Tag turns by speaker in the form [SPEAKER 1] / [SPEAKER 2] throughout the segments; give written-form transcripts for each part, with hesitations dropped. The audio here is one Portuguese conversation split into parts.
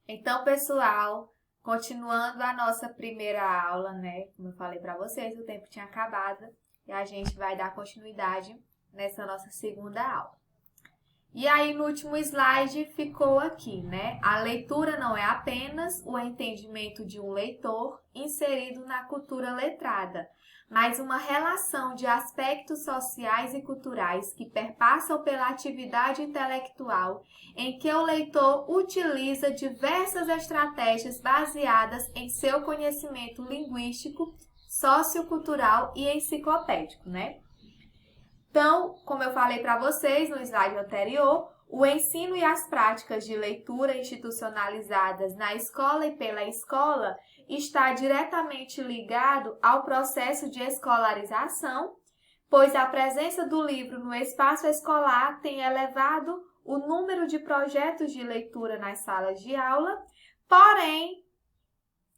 [SPEAKER 1] Então, pessoal, continuando a nossa primeira aula, né? Como eu falei para vocês, o tempo tinha acabado e a gente vai dar continuidade nessa nossa segunda aula. E aí, no último slide, ficou aqui, né? A leitura não é apenas o entendimento de um leitor inserido na cultura letrada, mas uma relação de aspectos sociais e culturais que perpassam pela atividade intelectual, em que o leitor utiliza diversas estratégias baseadas em seu conhecimento linguístico, sociocultural e enciclopédico, né? Então, como eu falei para vocês no slide anterior, o ensino e as práticas de leitura institucionalizadas na escola e pela escola está diretamente ligado ao processo de escolarização, pois a presença do livro no espaço escolar tem elevado o número de projetos de leitura nas salas de aula, porém,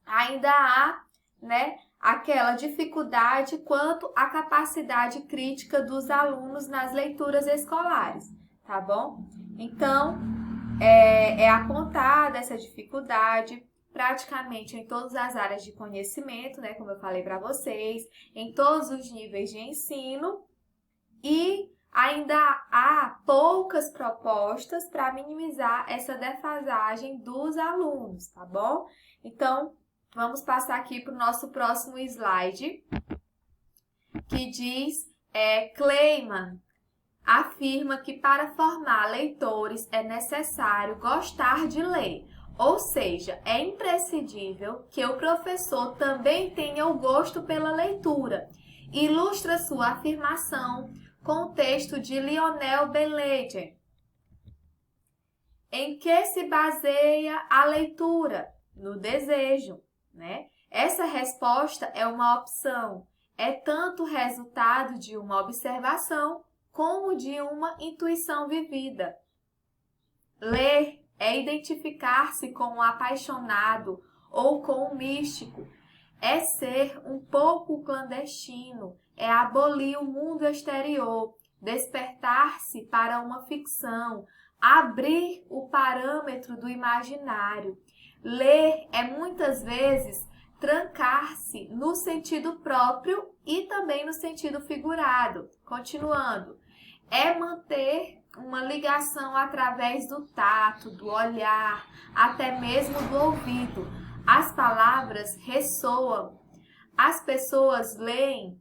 [SPEAKER 1] ainda há, aquela dificuldade quanto à capacidade crítica dos alunos nas leituras escolares, tá bom? Então, é apontada essa dificuldade praticamente em todas as áreas de conhecimento, né? Como eu falei para vocês, em todos os níveis de ensino, e ainda há poucas propostas para minimizar essa defasagem dos alunos, tá bom? Então, vamos passar aqui para o nosso próximo slide, que diz, Kleiman afirma que para formar leitores é necessário gostar de ler, ou seja, é imprescindível que o professor também tenha o gosto pela leitura. Ilustra sua afirmação com o texto de Lionel Belleger. Em que se baseia a leitura? No desejo, né? Essa resposta é uma opção, é tanto resultado de uma observação como de uma intuição vivida. Ler é identificar-se com um apaixonado ou com um místico, é ser um pouco clandestino, é abolir o mundo exterior, despertar-se para uma ficção, abrir o parâmetro do imaginário. Ler é muitas vezes trancar-se no sentido próprio e também no sentido figurado. Continuando, é manter uma ligação através do tato, do olhar, até mesmo do ouvido. As palavras ressoam. As pessoas leem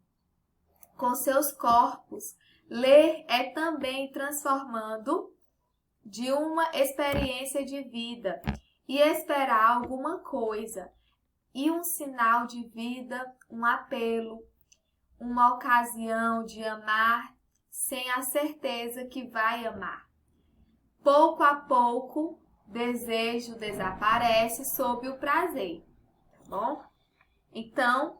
[SPEAKER 1] com seus corpos. Ler é também transformando de uma experiência de vida e esperar alguma coisa, e um sinal de vida, um apelo, uma ocasião de amar sem a certeza que vai amar. Pouco a pouco, desejo desaparece sob o prazer, tá bom? Então,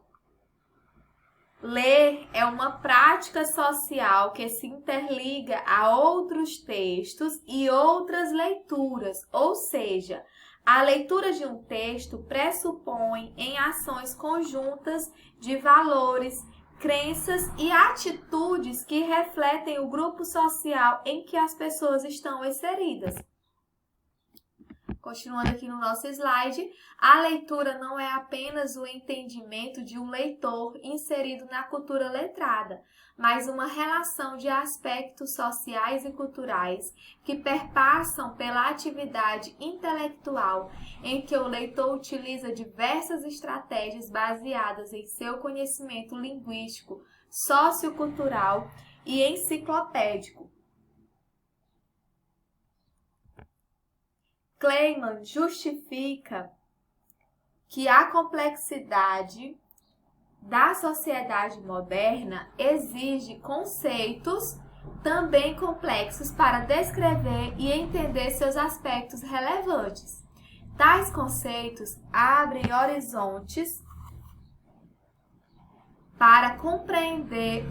[SPEAKER 1] ler é uma prática social que se interliga a outros textos e outras leituras, ou seja, a leitura de um texto pressupõe em ações conjuntas de valores, crenças e atitudes que refletem o grupo social em que as pessoas estão inseridas. Continuando aqui no nosso slide, a leitura não é apenas o entendimento de um leitor inserido na cultura letrada, mas uma relação de aspectos sociais e culturais que perpassam pela atividade intelectual, em que o leitor utiliza diversas estratégias baseadas em seu conhecimento linguístico, sociocultural e enciclopédico. Kleiman justifica que a complexidade da sociedade moderna exige conceitos também complexos para descrever e entender seus aspectos relevantes. Tais conceitos abrem horizontes para compreender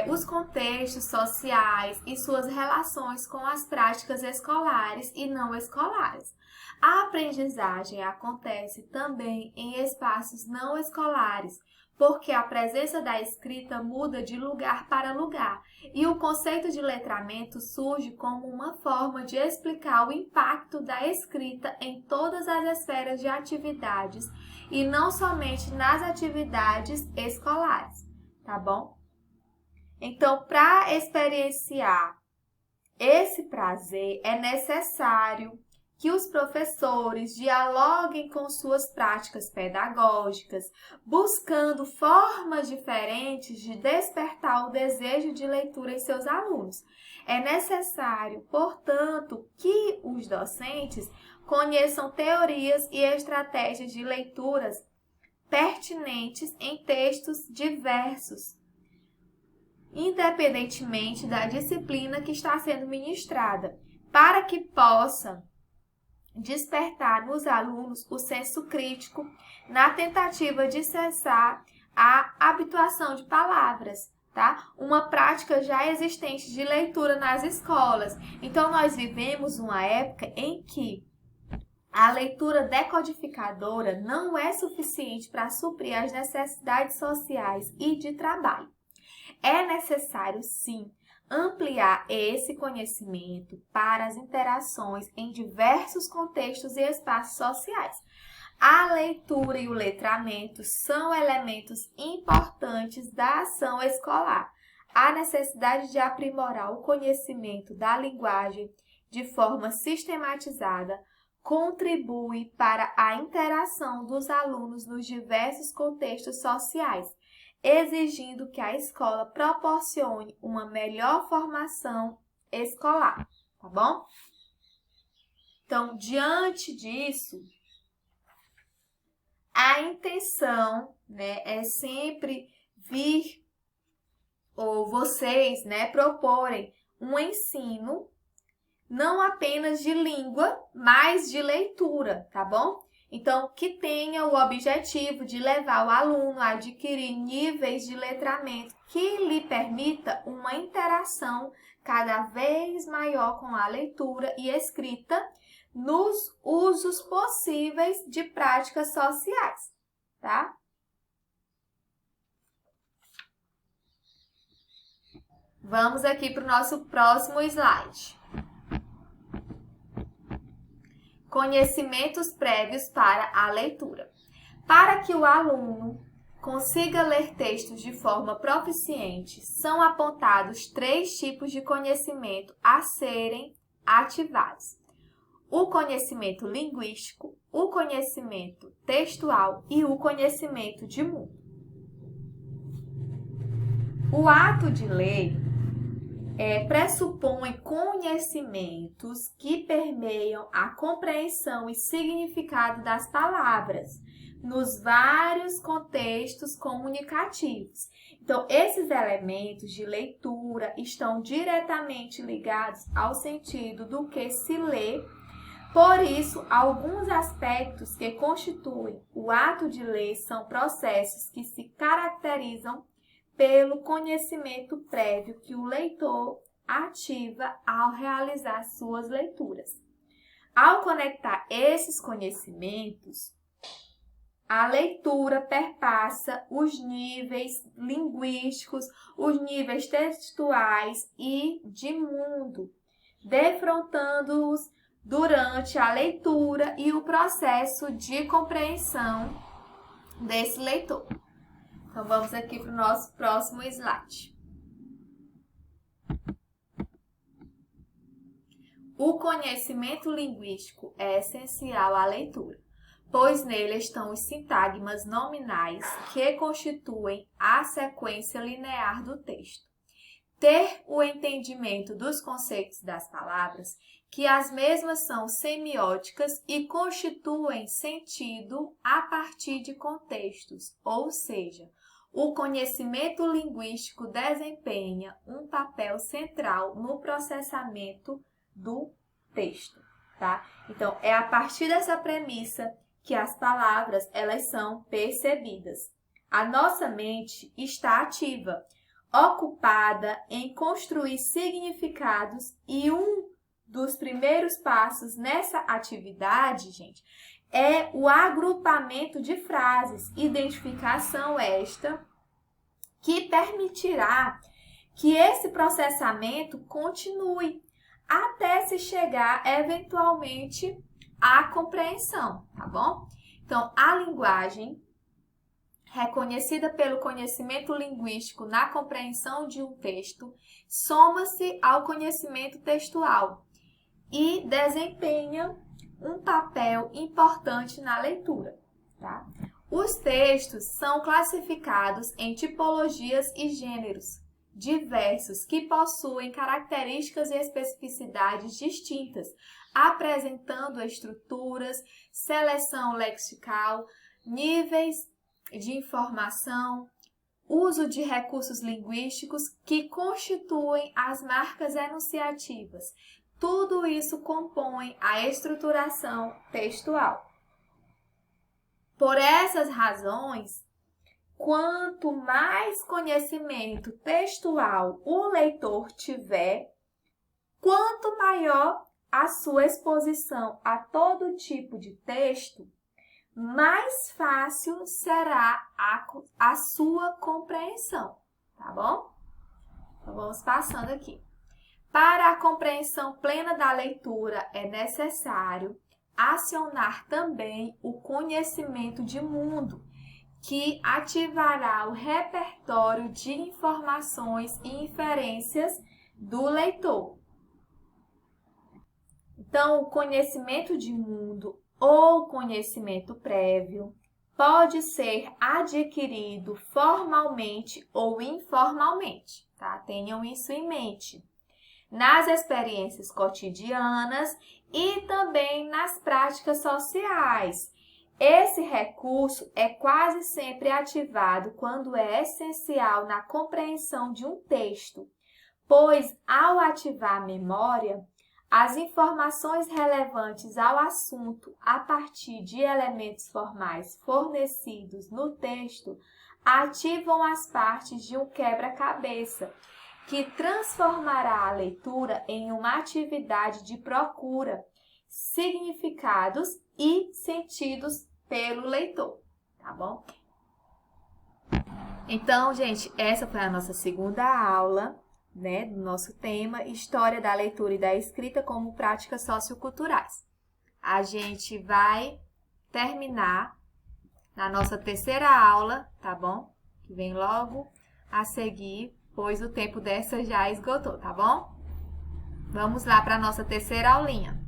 [SPEAKER 1] os contextos sociais e suas relações com as práticas escolares e não escolares. A aprendizagem acontece também em espaços não escolares, porque a presença da escrita muda de lugar para lugar, e o conceito de letramento surge como uma forma de explicar o impacto da escrita em todas as esferas de atividades e não somente nas atividades escolares, tá bom? Então, para experienciar esse prazer, é necessário que os professores dialoguem com suas práticas pedagógicas, buscando formas diferentes de despertar o desejo de leitura em seus alunos. É necessário, portanto, que os docentes conheçam teorias e estratégias de leituras pertinentes em textos diversos, independentemente da disciplina que está sendo ministrada, para que possa despertar nos alunos o senso crítico na tentativa de cessar a habituação de palavras, tá? Uma prática já existente de leitura nas escolas. Então, nós vivemos uma época em que a leitura decodificadora não é suficiente para suprir as necessidades sociais e de trabalho. É necessário, sim, ampliar esse conhecimento para as interações em diversos contextos e espaços sociais. A leitura e o letramento são elementos importantes da ação escolar. A necessidade de aprimorar o conhecimento da linguagem de forma sistematizada contribui para a interação dos alunos nos diversos contextos sociais, exigindo que a escola proporcione uma melhor formação escolar, tá bom? Então, diante disso, a intenção, né, é sempre vir, ou vocês, né, proporem um ensino não apenas de língua, mas de leitura, tá bom? Então, que tenha o objetivo de levar o aluno a adquirir níveis de letramento que lhe permita uma interação cada vez maior com a leitura e escrita nos usos possíveis de práticas sociais, tá? Vamos aqui para o nosso próximo slide. Conhecimentos prévios para a leitura. Para que o aluno consiga ler textos de forma proficiente, são apontados 3 tipos de conhecimento a serem ativados: o conhecimento linguístico, o conhecimento textual e o conhecimento de mundo. O ato de ler pressupõe conhecimentos que permeiam a compreensão e significado das palavras nos vários contextos comunicativos. Então, esses elementos de leitura estão diretamente ligados ao sentido do que se lê. Por isso, alguns aspectos que constituem o ato de ler são processos que se caracterizam pelo conhecimento prévio que o leitor ativa ao realizar suas leituras. Ao conectar esses conhecimentos, a leitura perpassa os níveis linguísticos, os níveis textuais e de mundo, defrontando-os durante a leitura e o processo de compreensão desse leitor. Então, vamos aqui para o nosso próximo slide. O conhecimento linguístico é essencial à leitura, pois nele estão os sintagmas nominais que constituem a sequência linear do texto. Ter o entendimento dos conceitos das palavras, que as mesmas são semióticas e constituem sentido a partir de contextos, ou seja, o conhecimento linguístico desempenha um papel central no processamento do texto, tá? Então, é a partir dessa premissa que as palavras, elas são percebidas. A nossa mente está ativa, ocupada em construir significados e um dos primeiros passos nessa atividade, gente, é o agrupamento de frases, identificação esta, que permitirá que esse processamento continue até se chegar, eventualmente, à compreensão, tá bom? Então, a linguagem, reconhecida pelo conhecimento linguístico na compreensão de um texto, soma-se ao conhecimento textual e desempenha um papel importante na leitura, tá? Os textos são classificados em tipologias e gêneros diversos que possuem características e especificidades distintas, apresentando estruturas, seleção lexical, níveis de informação, uso de recursos linguísticos que constituem as marcas enunciativas. Tudo isso compõe a estruturação textual. Por essas razões, quanto mais conhecimento textual o leitor tiver, quanto maior a sua exposição a todo tipo de texto, mais fácil será a sua compreensão, tá bom? Então, vamos passando aqui. Para a compreensão plena da leitura, é necessário acionar também o conhecimento de mundo, que ativará o repertório de informações e inferências do leitor. Então, o conhecimento de mundo ou conhecimento prévio pode ser adquirido formalmente ou informalmente, tá? Tenham isso em mente. Nas experiências cotidianas e também nas práticas sociais. Esse recurso é quase sempre ativado quando é essencial na compreensão de um texto, pois, ao ativar a memória, as informações relevantes ao assunto a partir de elementos formais fornecidos no texto ativam as partes de um quebra-cabeça, que transformará a leitura em uma atividade de procura, significados e sentidos pelo leitor, tá bom? Então, gente, essa foi a nossa segunda aula, né, do nosso tema, História da Leitura e da Escrita como Práticas Socioculturais. A gente vai terminar na nossa terceira aula, tá bom? Que vem logo a seguir, pois o tempo dessa já esgotou, tá bom? Vamos lá para a nossa terceira aulinha.